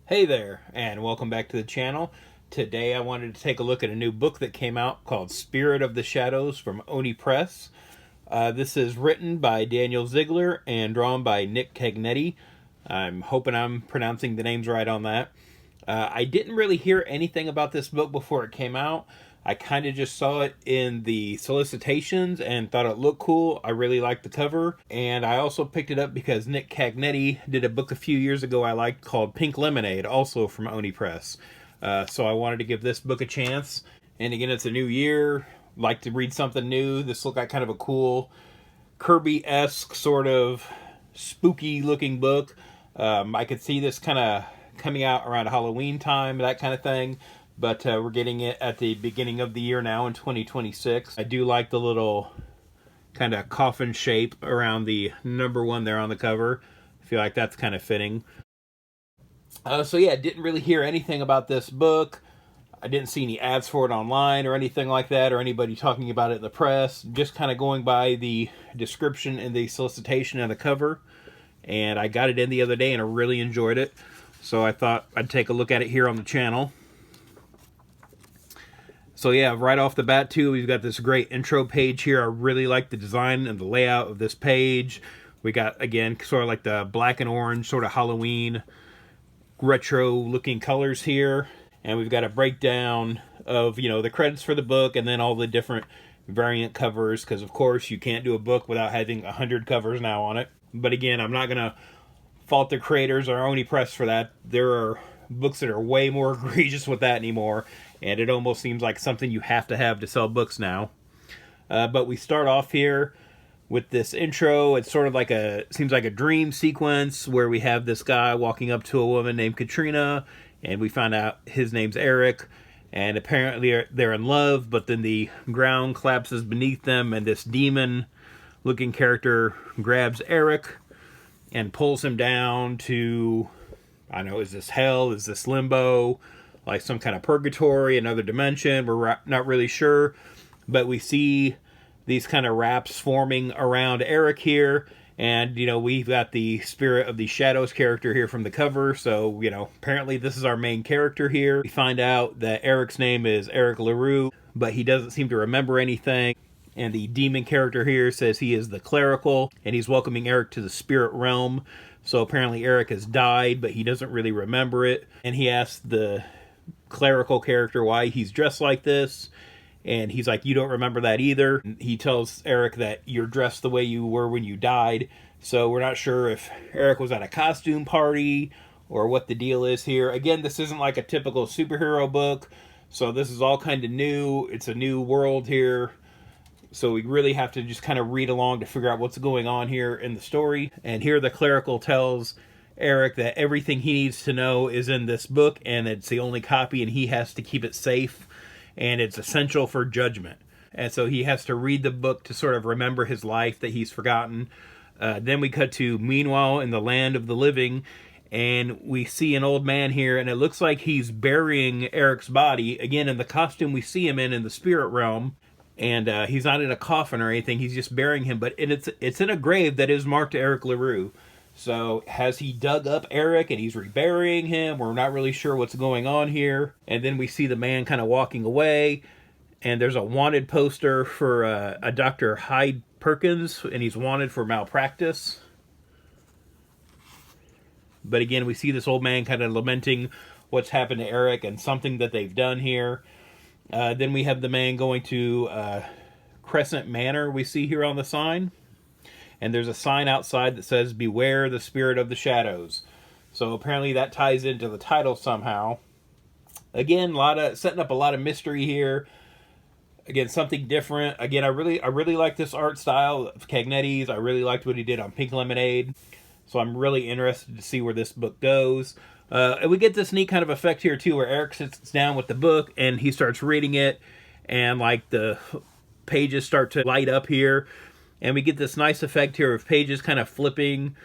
Hey there, and welcome back to the channel. Today I wanted to take a look at a new book that came out called Spirit of the Shadows from Oni Press. This is written by Daniel Ziegler and drawn by Nick Cagnetti. I'm hoping I'm pronouncing the names right on that. I didn't really hear anything about this book before it came out. I kind of just saw it in the solicitations and thought it looked cool. I really liked the cover. And I also picked it up because Nick Cagnetti did a book a few years ago I liked called Pink Lemonade, also from Oni Press. So I wanted to give this book a chance. And again, it's a new year. Like to read something new. This looked like kind of a cool Kirby-esque sort of spooky looking book. I could see this kind of coming out around Halloween time, that kind of thing. But we're getting it at the beginning of the year now in 2026. I do like the little kind of coffin shape around the number 1 there on the cover. I feel like that's kind of fitting. So yeah, didn't really hear anything about this book. I didn't see any ads for it online or anything like that, or anybody talking about it in the press. Just kind of going by the description and the solicitation and the cover. And I got it in the other day and I really enjoyed it. So I thought I'd take a look at it here on the channel. So yeah, right off the bat too, we've got this great intro page here. I really like the design and the layout of this page. We got, again, sort of like the black and orange, sort of Halloween, retro-looking colors here. And we've got a breakdown of, the credits for the book and then all the different variant covers. Because, of course, you can't do a book without having 100 covers now on it. But again, I'm not going to fault the creators or Oni Press for that. There are books that are way more egregious with that anymore. And it almost seems like something you have to sell books now. But we start off here with this intro. It's sort of seems like a dream sequence where we have this guy walking up to a woman named Katrina, and we find out his name's Eric, and apparently they're in love, but then the ground collapses beneath them, and this demon-looking character grabs Eric and pulls him down to, I don't know, is this hell? Is this limbo? Like some kind of purgatory, another dimension. We're not really sure. But we see these kind of wraps forming around Eric here. And, we've got the Spirit of the Shadows character here from the cover. So, apparently this is our main character here. We find out that Eric's name is Eric LaRue, but he doesn't seem to remember anything. And the demon character here says he is the clerical, and he's welcoming Eric to the spirit realm. So apparently Eric has died, but he doesn't really remember it. And he asks the clerical character why he's dressed like this, and he's like, you don't remember that either. And he tells Eric that you're dressed the way you were when you died. So we're not sure if Eric was at a costume party or what the deal is here. Again, this isn't like a typical superhero book, so this is all kind of new. It's a new world here, so we really have to just kind of read along to figure out what's going on here in the story. And here the clerical tells Eric that everything he needs to know is in this book, and it's the only copy, and he has to keep it safe, and it's essential for judgment. And so he has to read the book to sort of remember his life that he's forgotten. Then we cut to Meanwhile in the Land of the Living, and we see an old man here, and it looks like he's burying Eric's body. Again, in the costume we see him in the spirit realm, and he's not in a coffin or anything. He's just burying him, but it's in a grave that is marked Eric LaRue. So has he dug up Eric and he's reburying him? We're not really sure what's going on here. And then we see the man kind of walking away, and there's a wanted poster for a Dr. Hyde Perkins, and he's wanted for malpractice. But again, we see this old man kind of lamenting what's happened to Eric and something that they've done here. Then we have the man going to Crescent Manor, we see here on the sign. And there's a sign outside that says, Beware the Spirit of the Shadows. So apparently that ties into the title somehow. Again, setting up a lot of mystery here. Again, something different. Again, I really like this art style of Cagnetti's. I really liked what he did on Pink Lemonade. So I'm really interested to see where this book goes. And we get this neat kind of effect here too, where Eric sits down with the book and he starts reading it, and like the pages start to light up here. And we get this nice effect here of pages kind of flipping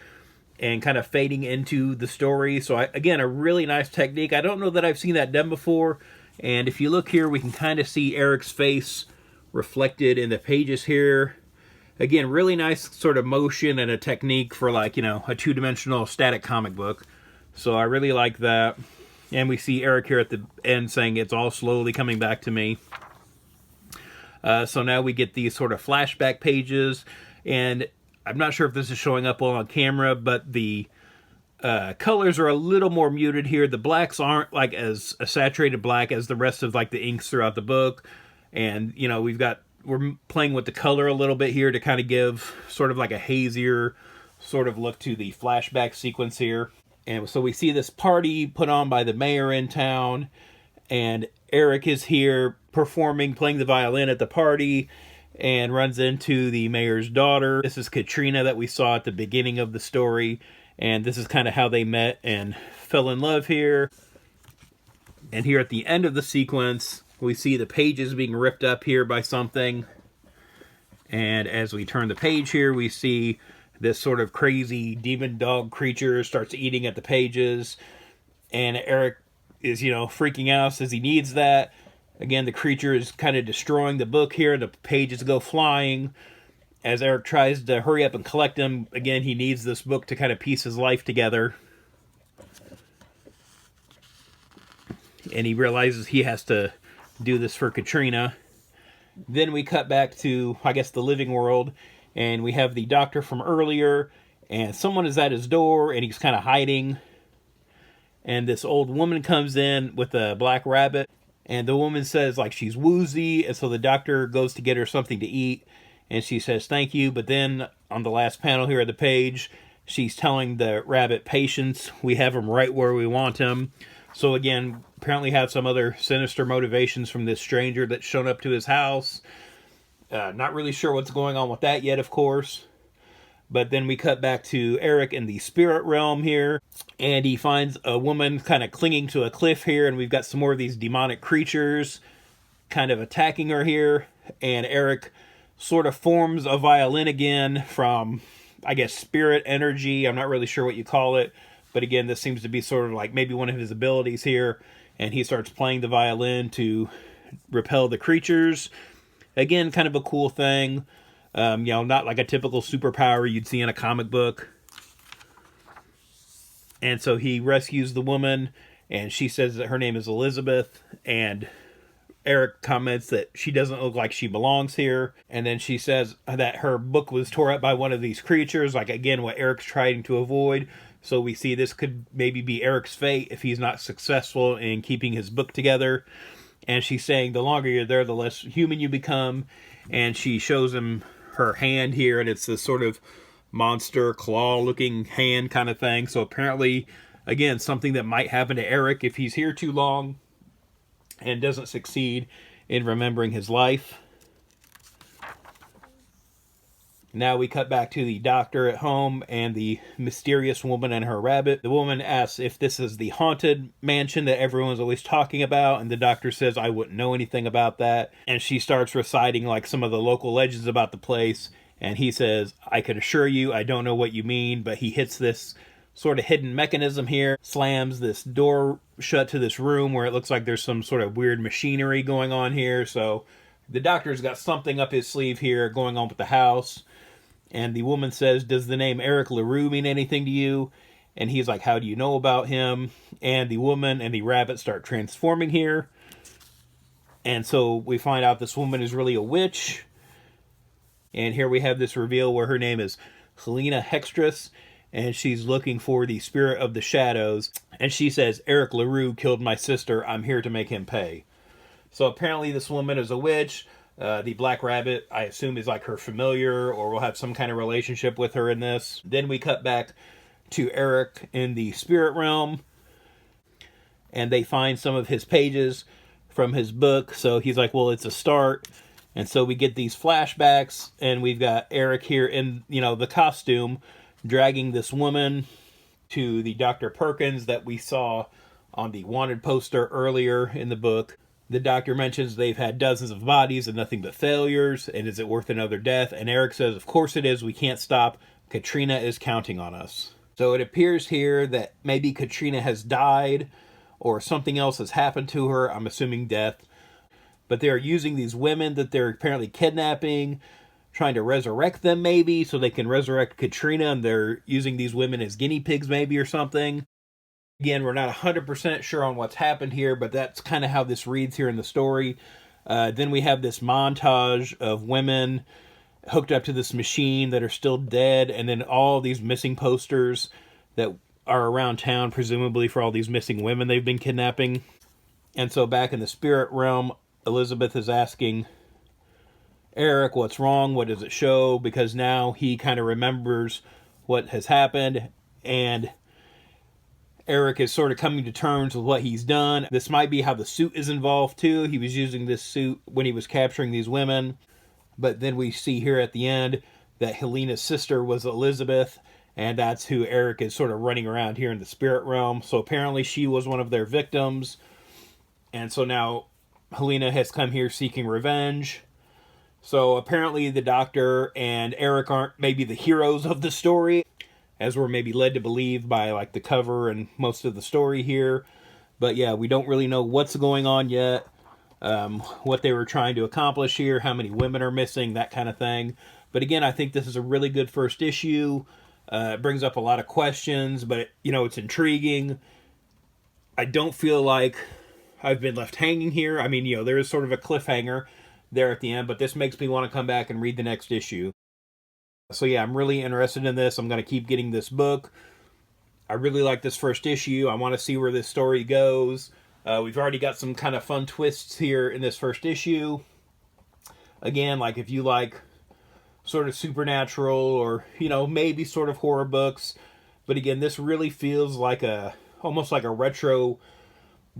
and kind of fading into the story. So, again, a really nice technique. I don't know that I've seen that done before. And if you look here, we can kind of see Eric's face reflected in the pages here. Again, really nice sort of motion and a technique for, like, a two-dimensional static comic book. So I really like that. And we see Eric here at the end saying it's all slowly coming back to me. So now we get these sort of flashback pages, and I'm not sure if this is showing up well on camera, but the colors are a little more muted here. The blacks aren't like as a saturated black as the rest of like the inks throughout the book. And, you know, we're playing with the color a little bit here to kind of give sort of like a hazier sort of look to the flashback sequence here. And so we see this party put on by the mayor in town, and Eric is here performing, playing the violin at the party, and runs into the mayor's daughter. This is Katrina that we saw at the beginning of the story, and this is kind of how they met and fell in love here. And here at the end of the sequence, we see the pages being ripped up here by something. And as we turn the page here, we see this sort of crazy demon dog creature starts eating at the pages. And Eric is, you know, freaking out, says he needs that. Again, the creature is kind of destroying the book here. The pages go flying. As Eric tries to hurry up and collect them, again, he needs this book to kind of piece his life together. And he realizes he has to do this for Katrina. Then we cut back to, I guess, the living world. And we have the doctor from earlier. And someone is at his door, and he's kind of hiding. And this old woman comes in with a black rabbit. And the woman says, like, she's woozy. And so the doctor goes to get her something to eat. And she says, thank you. But then on the last panel here of the page, she's telling the rabbit, patience. We have him right where we want him. So again, apparently have some other sinister motivations from this stranger that's shown up to his house. Not really sure what's going on with that yet, of course. But then we cut back to Eric in the spirit realm here. And he finds a woman kind of clinging to a cliff here. And we've got some more of these demonic creatures kind of attacking her here. And Eric sort of forms a violin again from, I guess, spirit energy. I'm not really sure what you call it. But again, this seems to be sort of like maybe one of his abilities here. And he starts playing the violin to repel the creatures. Again, kind of a cool thing. You know, not like a typical superpower you'd see in a comic book. And so he rescues the woman, and she says that her name is Elizabeth, and Eric comments that she doesn't look like she belongs here. And then she says that her book was tore up by one of these creatures, like, again, what Eric's trying to avoid. So we see this could maybe be Eric's fate if he's not successful in keeping his book together. And she's saying the longer you're there, the less human you become. And she shows him her hand here, and it's this sort of monster claw-looking hand kind of thing. So apparently, again, something that might happen to Eric if he's here too long and doesn't succeed in remembering his life. Now we cut back to the doctor at home and the mysterious woman and her rabbit. The woman asks if this is the haunted mansion that everyone's always talking about, and the doctor says, I wouldn't know anything about that. And she starts reciting like some of the local legends about the place, and he says, I can assure you, I don't know what you mean, but he hits this sort of hidden mechanism here, slams this door shut to this room where it looks like there's some sort of weird machinery going on here. So the doctor's got something up his sleeve here going on with the house. And the woman says, does the name Eric LaRue mean anything to you? And he's like, how do you know about him? And the woman and the rabbit start transforming here. And so we find out this woman is really a witch. And here we have this reveal where her name is Helena Hextress. And she's looking for the spirit of the shadows. And she says, Eric LaRue killed my sister. I'm here to make him pay. So apparently this woman is a witch. The black rabbit, I assume, is like her familiar, or will have some kind of relationship with her in this. Then we cut back to Eric in the spirit realm, and they find some of his pages from his book. So he's like, well, it's a start. And so we get these flashbacks, and we've got Eric here in, you know, the costume, dragging this woman to the Dr. Perkins that we saw on the wanted poster earlier in the book. The doctor mentions they've had dozens of bodies and nothing but failures, and is it worth another death? And Eric says, of course it is, we can't stop. Katrina is counting on us. So it appears here that maybe Katrina has died, or something else has happened to her, I'm assuming death. But they're using these women that they're apparently kidnapping, trying to resurrect them maybe, so they can resurrect Katrina, and they're using these women as guinea pigs maybe or something. Again, we're not 100% sure on what's happened here, but that's kind of how this reads here in the story. Then we have this montage of women hooked up to this machine that are still dead, and then all these missing posters that are around town, presumably for all these missing women they've been kidnapping. And so back in the spirit realm, Elizabeth is asking Eric, what's wrong? What does it show? Because now he kind of remembers what has happened, and Eric is sort of coming to terms with what he's done. This might be how the suit is involved too. He was using this suit when he was capturing these women. But then we see here at the end that Helena's sister was Elizabeth, and that's who Eric is sort of running around here in the spirit realm. So apparently she was one of their victims. And so now Helena has come here seeking revenge. So apparently the Doctor and Eric aren't maybe the heroes of the story, as we're maybe led to believe by like the cover and most of the story here. But yeah, we don't really know what's going on yet, what they were trying to accomplish here, how many women are missing, that kind of thing. But again, I think this is a really good first issue. It brings up a lot of questions, but it's intriguing. I don't feel like I've been left hanging here. I mean, there is sort of a cliffhanger there at the end, but this makes me want to come back and read the next issue. So yeah, I'm really interested in this. I'm going to keep getting this book. I really like this first issue. I want to see where this story goes. We've already got some kind of fun twists here in this first issue. Again, like if you like sort of supernatural or, maybe sort of horror books. But again, this really feels like almost like a retro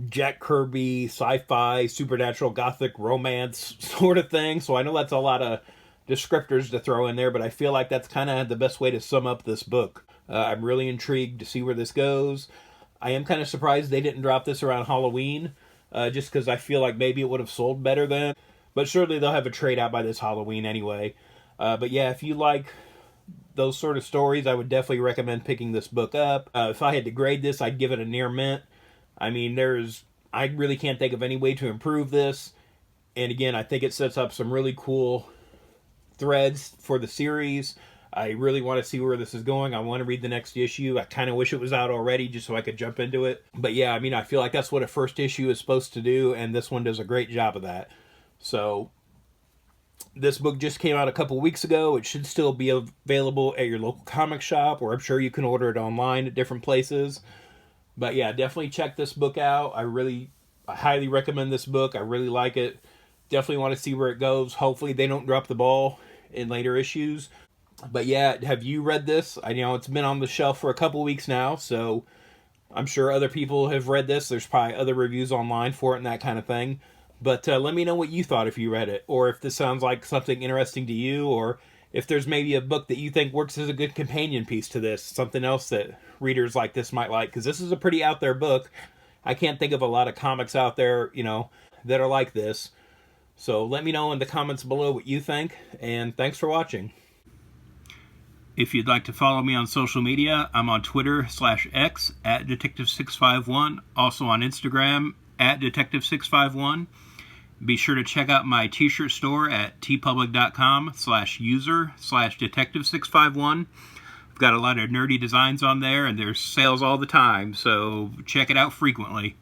Jack Kirby, sci-fi, supernatural, gothic romance sort of thing. So I know that's a lot of descriptors to throw in there, but I feel like that's kind of the best way to sum up this book. I'm really intrigued to see where this goes. I am kind of surprised they didn't drop this around Halloween, just because I feel like maybe it would have sold better then. But surely they'll have a trade out by this Halloween anyway. But yeah, if you like those sort of stories, I would definitely recommend picking this book up. If I had to grade this, I'd give it a near mint. I mean, I really can't think of any way to improve this. And again, I think it sets up some really cool threads for the series. I really want to see where this is going. I want to read the next issue. I kind of wish it was out already just so I could jump into it. But yeah, I mean, I feel like that's what a first issue is supposed to do, and this one does a great job of that. So this book just came out a couple weeks ago. It should still be available at your local comic shop, or I'm sure you can order it online at different places. But yeah, definitely check this book out. I highly recommend this book. I really like it. Definitely want to see where it goes. Hopefully they don't drop the ball in later issues. But yeah, have you read this? I know it's been on the shelf for a couple weeks now, so I'm sure other people have read this. There's probably other reviews online for it and that kind of thing. But let me know what you thought if you read it, or if this sounds like something interesting to you, or if there's maybe a book that you think works as a good companion piece to this, something else that readers like this might like, because this is a pretty out there book. I can't think of a lot of comics out there, that are like this. So let me know in the comments below what you think, and thanks for watching. If you'd like to follow me on social media, I'm on Twitter/X at Detective651, also on Instagram at Detective651. Be sure to check out my t-shirt store at tpublic.com/user/Detective651. I've got a lot of nerdy designs on there, and there's sales all the time, so check it out frequently.